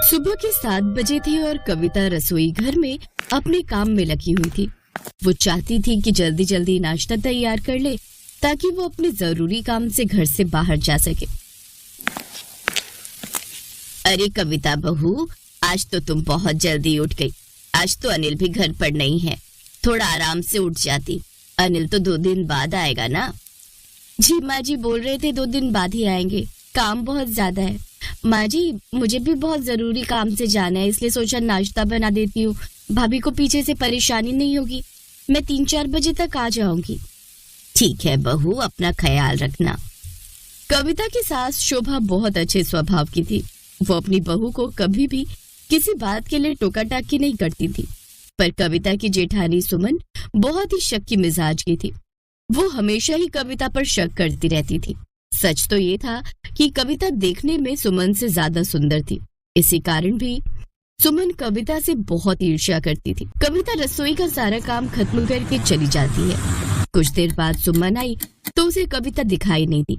सुबह के 7 बजे थे और कविता रसोई घर में अपने काम में लगी हुई थी। वो चाहती थी कि जल्दी जल्दी नाश्ता तैयार कर ले ताकि वो अपने जरूरी काम से घर से बाहर जा सके। अरे कविता बहू, आज तो तुम बहुत जल्दी उठ गई। आज तो अनिल भी घर पर नहीं है, थोड़ा आराम से उठ जाती। अनिल तो 2 दिन बाद आएगा ना। जी माँ जी बोल रहे थे 2 दिन बाद ही आएंगे, काम बहुत ज्यादा है। माँ जी, मुझे भी बहुत जरूरी काम से जाना है, इसलिए सोचा नाश्ता बना देती हूँ, भाभी को पीछे से परेशानी नहीं होगी। मैं 3-4 बजे तक आ जाऊंगी। ठीक है बहू, अपना ख्याल रखना। कविता की सास शोभा बहुत अच्छे स्वभाव की थी। वो अपनी बहू को कभी भी किसी बात के लिए टोका टाकी नहीं करती थी। पर कविता की जेठानी सुमन बहुत ही शक की मिजाज की थी। वो हमेशा ही कविता पर शक करती रहती थी। सच तो ये था कि कविता देखने में सुमन से ज्यादा सुंदर थी। इसी कारण भी सुमन कविता से बहुत ईर्ष्या करती थी। कविता रसोई का सारा काम खत्म करके चली जाती है। कुछ देर बाद सुमन आई तो उसे कविता दिखाई नहीं दी।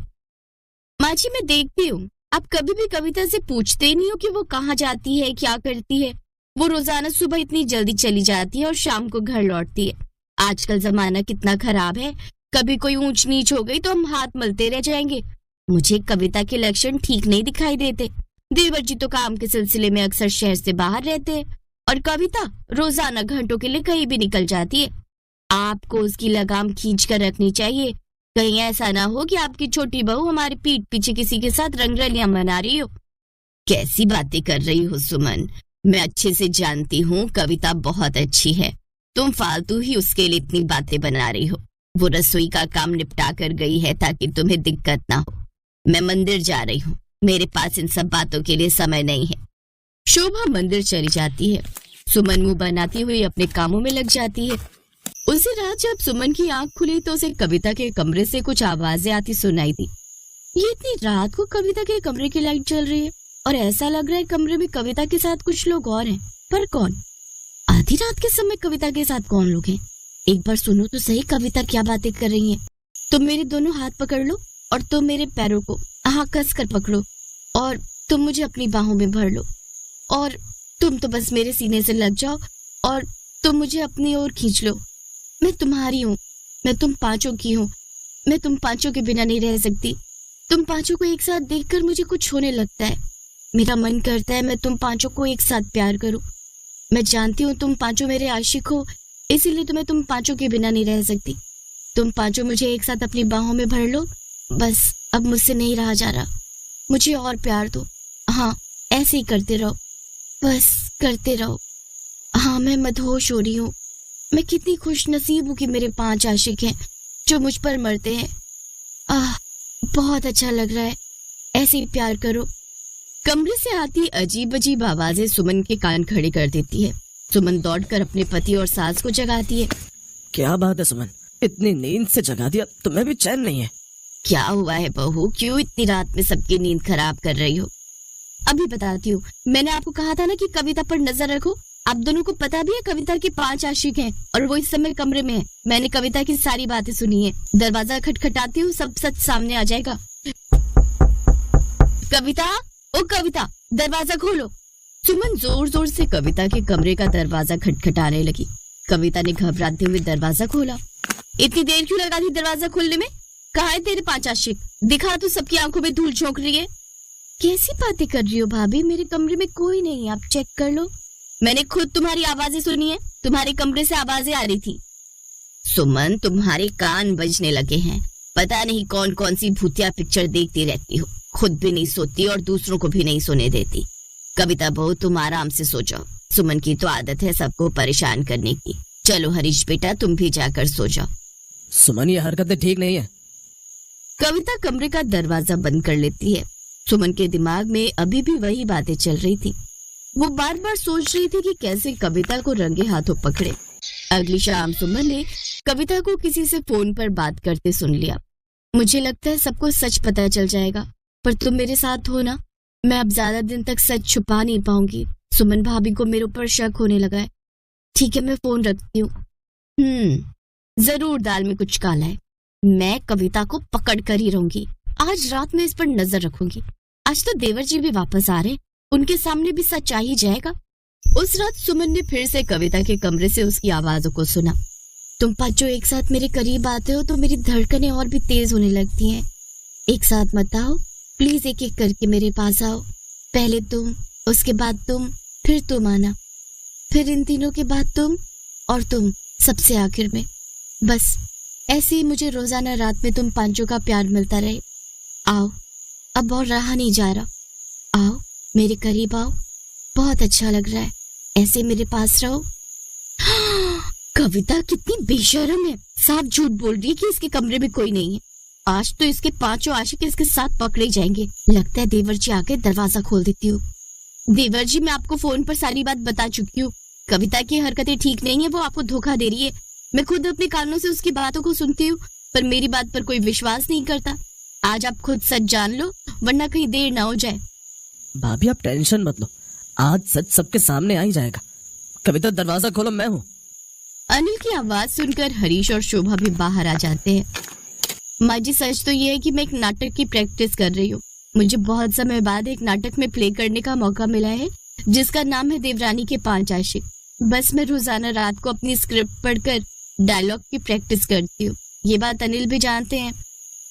माँ जी, मैं देखती हूँ, आप कभी भी कविता से पूछते नहीं हो कि वो कहाँ जाती है, क्या करती है। वो रोजाना सुबह इतनी जल्दी चली जाती है और शाम को घर लौटती है। आजकल जमाना कितना खराब है, कभी कोई ऊंच नीच हो गई तो हम हाथ मलते रह जाएंगे। मुझे कविता के लक्षण ठीक नहीं दिखाई देते। देवर जी तो काम के सिलसिले में अक्सर शहर से बाहर रहते हैं और कविता रोजाना घंटों के लिए कहीं भी निकल जाती है। आपको उसकी लगाम खींच कर रखनी चाहिए। कहीं ऐसा ना हो कि आपकी छोटी बहू हमारे पीठ पीछे किसी के साथ रंगरलियां मना रही हो। कैसी बातें कर रही हो सुमन, मैं अच्छे से जानती हूँ कविता बहुत अच्छी है। तुम फालतू ही उसके लिए इतनी बातें बना रही हो। वो रसोई का काम निपटा कर गई है ताकि तुम्हें दिक्कत ना हो। मैं मंदिर जा रही हूँ, मेरे पास इन सब बातों के लिए समय नहीं है। शोभा मंदिर चली जाती है। सुमन मुंह बनाती हुई अपने कामों में लग जाती है। उसी रात जब सुमन की आंख खुली तो उसे कविता के कमरे से कुछ आवाजें आती सुनाई दी। ये इतनी रात को कविता के कमरे की लाइट जल रही है और ऐसा लग रहा है कमरे में कविता के साथ कुछ लोग और हैं, पर कौन? आधी रात के समय कविता के साथ कौन लोग हैं? एक बार सुनो तो सही कविता क्या बातें कर रही है। तुम मेरे दोनों हाथ पकड़ लो और तुम मेरे पैरों को कस कर पकड़ो और तुम मुझे अपनी बाहों में भर लो और तुम तो बस मेरे सीने से लग जाओ और तुम मुझे अपनी ओर खींच लो। मैं तुम्हारी हूँ, मैं तुम पांचों की हूँ। मैं तुम पांचों के बिना नहीं रह सकती। तुम पांचों को एक साथ देखकर मुझे कुछ होने लगता है। मेरा मन करता है मैं तुम पांचों को एक साथ प्यार करूं। मैं जानती हूँ तुम पांचों मेरे आशिक हो, इसीलिए तो मैं तुम पांचों के बिना नहीं रह सकती। तुम पांचों मुझे एक साथ अपनी बाहों में भर लो। बस अब मुझसे नहीं रहा जा रहा, मुझे और प्यार दो। हाँ, ऐसे ही करते रहो, बस करते रहो। हाँ, मैं मदहोश हो रही हूँ। मैं कितनी खुश नसीब हूँ कि मेरे 5 आशिक हैं जो मुझ पर मरते हैं। बहुत अच्छा लग रहा है, ऐसे ही प्यार करो। कमरे से आती अजीब अजीब आवाजें सुमन के कान खड़े कर देती है। सुमन दौड़कर अपने पति और सास को जगाती है। क्या बात है सुमन, इतनी नींद से जगा दिया, तुम्हें भी चैन नहीं है? क्या हुआ है बहू, क्यों इतनी रात में सबकी नींद खराब कर रही हो? अभी बताती हूँ। मैंने आपको कहा था ना कि कविता पर नजर रखो। आप दोनों को पता भी है कविता के 5 आशिक हैं और वो इस समय कमरे में है। मैंने कविता की सारी बातें सुनी है। दरवाजा खटखटाती हूँ, सब सच सामने आ जाएगा। कविता, ओ कविता, दरवाजा खोलो। सुमन जोर जोर से कविता के कमरे का दरवाजा खटखटाने लगी। कविता ने घबराते हुए दरवाजा खोला। इतनी देर क्यों लगा दी दरवाजा खोलने में? कहाँ है तेरे 5 आशिक? दिखा, तू सबकी आंखों में धूल झोंक रही है। कैसी बातें कर रही हो भाभी, मेरे कमरे में कोई नहीं, आप चेक कर लो। मैंने खुद तुम्हारी आवाजें सुनी है, तुम्हारे कमरे से आवाजें आ रही थी। सुमन, तुम्हारे कान बजने लगे हैं। पता नहीं कौन कौन सी भूतिया पिक्चर देखती रहती हो। खुद भी नहीं सोती और दूसरों को भी नहीं सोने देती। कविता बहू, तुम आराम से सो जाओ। सुमन की तो आदत है सबको परेशान करने की। चलो हरीश बेटा, तुम भी जाकर सो जाओ। सुमन, ये हरकतें ठीक नहीं है। कविता कमरे का दरवाजा बंद कर लेती है। सुमन के दिमाग में अभी भी वही बातें चल रही थी। वो बार बार सोच रही थी कि कैसे कविता को रंगे हाथों पकड़े। अगली शाम सुमन ने कविता को किसी से फोन पर बात करते सुन लिया। मुझे लगता है सबको सच पता चल जाएगा, पर तुम मेरे साथ हो ना? मैं अब ज्यादा दिन तक सच छुपा नहीं पाऊंगी। सुमन भाभी को मेरे ऊपर शक होने लगा है। ठीक है, मैं फोन रखती हूँ। जरूर दाल में कुछ काला है। मैं कविता को पकड़ कर ही रहूंगी। आज रात में इस पर नजर रखूंगी। आज तो देवर जी भी वापस आ रहे, उनके सामने भी सच आ ही जाएगा। उस रात सुमन ने फिर से कविता के कमरे से उसकी आवाजों को सुना। तुम पांचों एक साथ मेरे करीब आते हो तो मेरी धड़कनें और भी तेज होने लगती हैं। एक साथ मत आओ, प्लीज एक एक करके मेरे पास आओ। पहले तुम, उसके बाद तुम, फिर तुम आना, फिर इन तीनों के बाद तुम, और तुम सबसे आखिर में। बस ऐसे ही मुझे रोजाना रात में तुम पांचों का प्यार मिलता रहे। आओ, अब और रहा नहीं जा रहा। आओ, मेरे करीब आओ, बहुत अच्छा लग रहा है, ऐसे मेरे पास रहो। कविता कितनी बेशर्म है, साफ झूठ बोल रही है कि इसके कमरे में कोई नहीं है। आज तो इसके पांचों आशिक इसके साथ पकड़े जाएंगे। लगता है देवर जी आके दरवाजा खोल देती हूँ। देवर जी, मैं आपको फोन पर सारी बात बता चुकी हूँ। कविता की हरकतें ठीक नहीं है, वो आपको धोखा दे रही है। मैं खुद अपने कानों से उसकी बातों को सुनती हूँ, पर मेरी बात पर कोई विश्वास नहीं करता। आज आप खुद सच जान लो, वरना कहीं देर ना हो जाए। भाभी आप टेंशन मत लो, आज सच सबके सामने आ ही जाएगा। कविता दरवाजा खोलो, मैं हूँ। अनिल की आवाज सुनकर हरीश और शोभा भी बाहर आ जाते हैं। माँ जी, सच तो ये है कि मैं एक नाटक की प्रैक्टिस कर रही हूँ। मुझे बहुत समय बाद एक नाटक में प्ले करने का मौका मिला है, जिसका नाम है देवरानी के 5 आशिक। बस मैं रोजाना रात को अपनी स्क्रिप्ट पढ़कर डायलॉग की प्रैक्टिस करती हूँ। ये बात अनिल भी जानते हैं।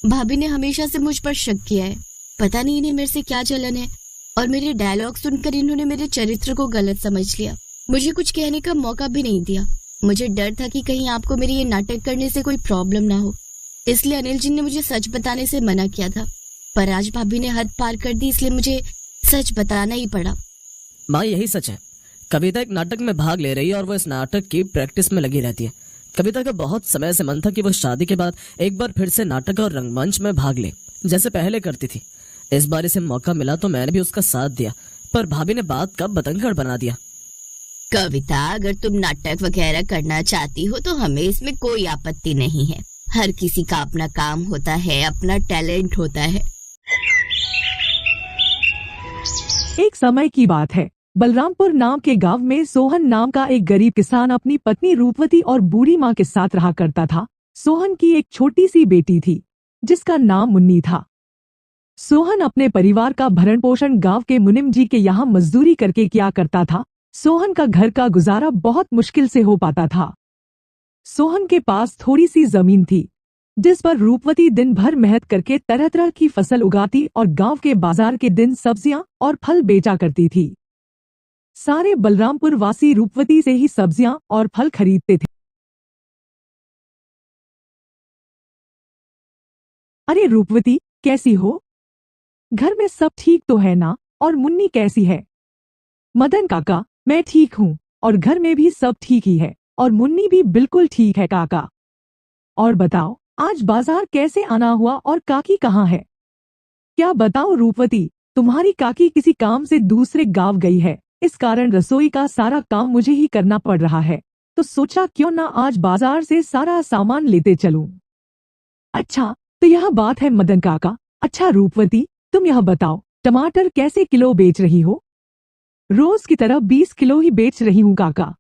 भाभी ने हमेशा से मुझ पर शक किया है। पता नहीं इन्हें मेरे से क्या चलन है, और मेरे डायलॉग सुनकर इन्होंने मेरे चरित्र को गलत समझ लिया। मुझे कुछ कहने का मौका भी नहीं दिया। मुझे डर था कि कहीं आपको मेरे ये नाटक करने से कोई प्रॉब्लम ना हो, इसलिए अनिल जी ने मुझे सच बताने से मना किया था। पर आज भाभी ने हद पार कर दी, इसलिए मुझे सच बताना ही पड़ा। माँ, यही सच है। कविता एक नाटक में भाग ले रही है और वो इस नाटक की प्रैक्टिस में लगी रहती है। कविता का बहुत समय से मन था कि वो शादी के बाद एक बार फिर से नाटक और रंगमंच में भाग ले, जैसे पहले करती थी। इस बार इसे मौका मिला तो मैंने भी उसका साथ दिया, पर भाभी ने बात का बतंगड़ बना दिया। कविता, अगर तुम नाटक वगैरह करना चाहती हो तो हमें इसमें कोई आपत्ति नहीं है। हर किसी का अपना काम होता है, अपना टैलेंट होता है। एक समय की बात है, बलरामपुर नाम के गांव में सोहन नाम का एक गरीब किसान अपनी पत्नी रूपवती और बूढ़ी माँ के साथ रहा करता था। सोहन की एक छोटी सी बेटी थी, जिसका नाम मुन्नी था। सोहन अपने परिवार का भरण पोषण गांव के मुनिम जी के यहाँ मजदूरी करके किया करता था। सोहन का घर का गुजारा बहुत मुश्किल से हो पाता था। सोहन के पास थोड़ी सी जमीन थी, जिस पर रूपवती दिन भर मेहनत करके तरह तरह की फसल उगाती और गांव के बाजार के दिन सब्जियां और फल बेचा करती थी। सारे बलरामपुर वासी रूपवती से ही सब्जियां और फल खरीदते थे। अरे रूपवती, कैसी हो? घर में सब ठीक तो है ना? और मुन्नी कैसी है? मदन काका, मैं ठीक हूँ, और घर में भी सब ठीक ही है, और मुन्नी भी बिल्कुल ठीक है काका। और बताओ, आज बाजार कैसे आना हुआ और काकी कहाँ है? क्या बताऊं रूपवती, तुम्हारी काकी किसी काम से दूसरे गांव गई है। इस कारण रसोई का सारा काम मुझे ही करना पड़ रहा है, तो सोचा क्यों ना आज बाजार से सारा सामान लेते चलूं। अच्छा, तो यह बात है मदन काका। अच्छा रूपवती, तुम यह बताओ, टमाटर कैसे किलो बेच रही हो? रोज की तरह 20 किलो ही बेच रही हूँ काका।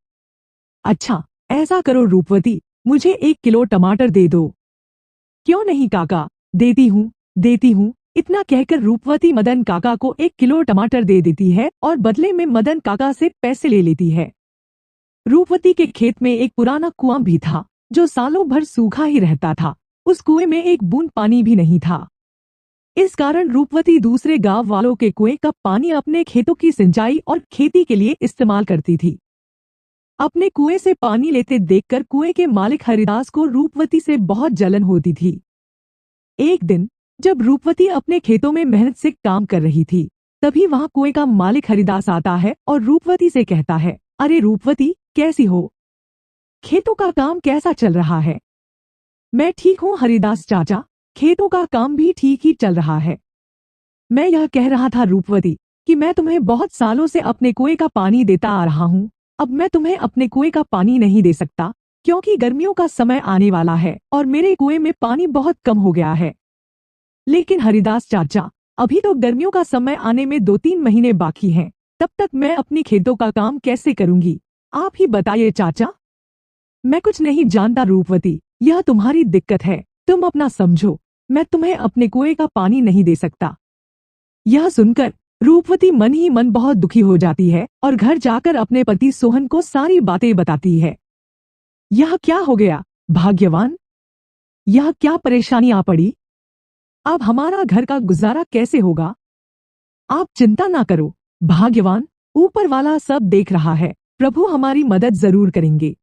अच्छा, ऐसा करो रूपवती, मुझे 1 किलो टमाटर दे दो। क्यों नहीं काका, देती हूँ। इतना कहकर रूपवती मदन काका को 1 किलो टमाटर दे देती है और बदले में मदन काका से पैसे ले लेती है। रूपवती के खेत में एक पुराना कुआं भी था, जो सालों भर सूखा ही रहता था। उस कुएं में एक बूंद पानी भी नहीं था। इस कारण रूपवती दूसरे गांव वालों के कुएं का पानी अपने खेतों की सिंचाई और खेती के लिए इस्तेमाल करती थी। अपने कुएं से पानी लेते देखकर कुएं के मालिक हरिदास को रूपवती से बहुत जलन होती थी। एक दिन जब रूपवती अपने खेतों में मेहनत से काम कर रही थी, तभी वहां कुएं का मालिक हरिदास आता है और रूपवती से कहता है, अरे रूपवती, कैसी हो? खेतों का काम कैसा चल रहा है? मैं ठीक हूँ हरिदास चाचा, खेतों का काम भी ठीक ही चल रहा है। मैं यह कह रहा था रूपवती कि मैं तुम्हें बहुत सालों से अपने कुएं का पानी देता आ रहा हूँ। अब मैं तुम्हें अपने कुएं का पानी नहीं दे सकता, क्योंकि गर्मियों का समय आने वाला है और मेरे कुएं में पानी बहुत कम हो गया है। लेकिन हरिदास चाचा, अभी तो गर्मियों का समय आने में 2-3 महीने बाकी हैं। तब तक मैं अपनी खेतों का काम कैसे करूंगी? आप ही बताइए चाचा। मैं कुछ नहीं जानता रूपवती, यह तुम्हारी दिक्कत है, तुम अपना समझो। मैं तुम्हें अपने कुएं का पानी नहीं दे सकता। यह सुनकर रूपवती मन ही मन बहुत दुखी हो जाती है और घर जाकर अपने पति सोहन को सारी बातें बताती है। यह क्या हो गया भाग्यवान, यह क्या परेशानी आ पड़ी? अब हमारा घर का गुजारा कैसे होगा? आप चिंता ना करो भाग्यवान, ऊपर वाला सब देख रहा है, प्रभु हमारी मदद जरूर करेंगे।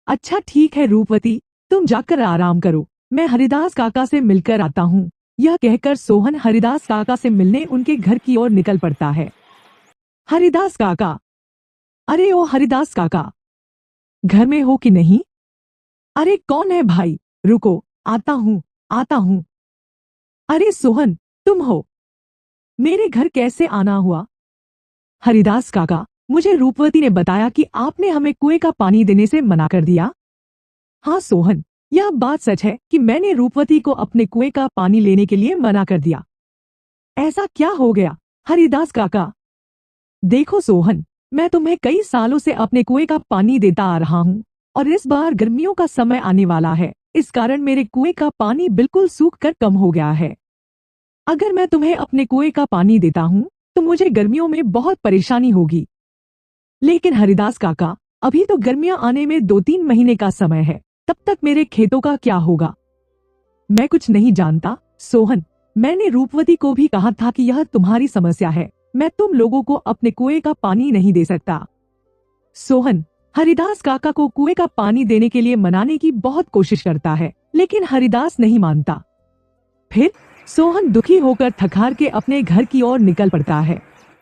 अच्छा ठीक है रूपवती, तुम जाकर आराम करो, मैं हरिदास काका से मिलकर आता हूँ। यह कहकर सोहन हरिदास काका से मिलने उनके घर की ओर निकल पड़ता है। हरिदास काका, अरे ओ हरिदास काका, घर में हो कि नहीं? अरे कौन है भाई, रुको, आता हूँ आता हूँ। अरे सोहन, तुम हो? मेरे घर कैसे आना हुआ? हरिदास काका, मुझे रूपवती ने बताया कि आपने हमें कुएं का पानी देने से मना कर दिया। हाँ सोहन, यह बात सच है कि मैंने रूपवती को अपने कुएं का पानी लेने के लिए मना कर दिया। ऐसा क्या हो गया हरिदास काका? देखो सोहन, मैं तुम्हें कई सालों से अपने कुएं का पानी देता आ रहा हूँ और इस बार गर्मियों का समय आने वाला है, इस कारण मेरे कुएं का पानी बिल्कुल सूख कर कम हो गया है। अगर मैं तुम्हें अपने कुएं का पानी देता हूँ तो मुझे गर्मियों में बहुत परेशानी होगी। लेकिन हरिदास काका, अभी तो गर्मियां आने में 2-3 महीने का समय है, तब तक मेरे खेतों का क्या होगा? मैं कुछ नहीं जानता सोहन, मैंने रूपवती को भी कहा था कि यह तुम्हारी समस्या है, मैं तुम लोगों को अपने कुएं का पानी नहीं दे सकता। सोहन हरिदास काका को कुएं का पानी देने के लिए मनाने की बहुत कोशिश करता है, लेकिन हरिदास नहीं मानता। फिर सोहन दुखी होकर थक हार के अपने घर की ओर निकल पड़ता है।